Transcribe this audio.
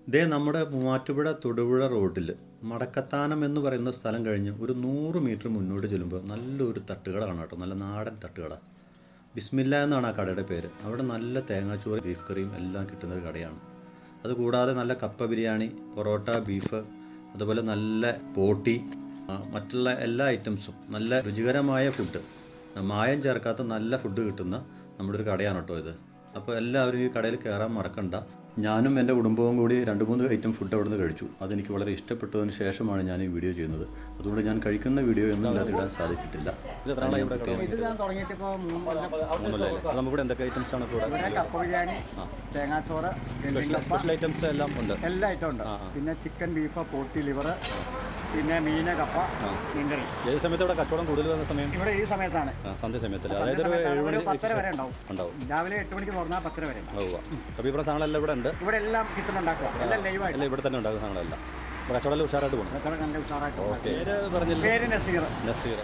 ഇതേ നമ്മുടെ മൂവാറ്റുപുഴ തൊടുപുഴ റോഡിൽ മടക്കത്താനം എന്ന് പറയുന്ന സ്ഥലം കഴിഞ്ഞ് ഒരു 100 മീറ്റർ മുന്നോട്ട് ചെല്ലുമ്പോൾ നല്ലൊരു തട്ടുകട കാണാം കേട്ടോ. നല്ല നാടൻ തട്ടുകട. ബിസ്മില്ല എന്നാണ് ആ കടയുടെ പേര്. അവിടെ നല്ല തേങ്ങാച്ചോറ്, ബീഫ് കറിയും എല്ലാം കിട്ടുന്നൊരു കടയാണ്. അതുകൂടാതെ നല്ല കപ്പ ബിരിയാണി, പൊറോട്ട, ബീഫ്, അതുപോലെ നല്ല പോട്ടി, മറ്റുള്ള എല്ലാ ഐറ്റംസും, നല്ല രുചികരമായ ഫുഡ്, മായം ചേർക്കാത്ത നല്ല ഫുഡ് കിട്ടുന്ന നമ്മുടെ ഒരു കടയാണ് കേട്ടോ ഇത്. അപ്പോൾ എല്ലാവരും ഈ കടയിൽ കയറാൻ മറക്കണ്ട. ഞാനും എൻ്റെ കുടുംബവും കൂടി 2-3 ഐറ്റം ഫുഡ് അവിടെ നിന്ന് കഴിച്ചു. അതെനിക്ക് വളരെ ഇഷ്ടപ്പെട്ടതിന് ശേഷമാണ് ഞാൻ ഈ വീഡിയോ ചെയ്യുന്നത്. അതുകൊണ്ട് ഞാൻ കഴിക്കുന്ന വീഡിയോ ഒന്നും ഇല്ലാതെ ഇടാൻ സാധിച്ചിട്ടില്ല. നമുക്കിവിടെ എന്തൊക്കെ ഐറ്റംസ് ആണ്? കപ്പ ബിരിയാണി, തേങ്ങാച്ചോറ്, സ്പെഷ്യൽ ഐറ്റംസ് എല്ലാം ഉണ്ട്. എല്ലാ ഐറ്റം ഉണ്ട്. പിന്നെ ചിക്കൻ, ബീഫ്, പോട്ടി, ലിവർ, പിന്നെ മീൻ, കപ്പ, മീൻകറി. ഏത് സമയത്ത് ഇവിടെ കച്ചവടം കൂടുതൽ വന്ന സമയം? ഇവിടെ ഈ സമയത്താണ്, സന്ധ്യ സമയത്തല്ലേ? അതായത് ഒരു 10:30 വരെ ഉണ്ടാവും. രാവിലെ 8 മണിക്ക് തുറന്നാൽ 10:30 വരെ. അപ്പോൾ ഇവിടെ സാധനങ്ങളെല്ലാം ഇവിടെ ഉണ്ട്. ഇവിടെ എല്ലാം കിട്ടുന്നുണ്ടാക്കുക, എല്ലാം ലൈവായിട്ട്. അല്ല, ഇവിടെ തന്നെ ഉണ്ടാക്കുന്ന സാധനങ്ങളെല്ലാം. കച്ചവടം ഉഷാറായിട്ട് പോകണം. കച്ചവടം നല്ല ഉഷാറായിട്ട്. പേര് പറഞ്ഞില്ല? പേര് നസീർ. നസീർ.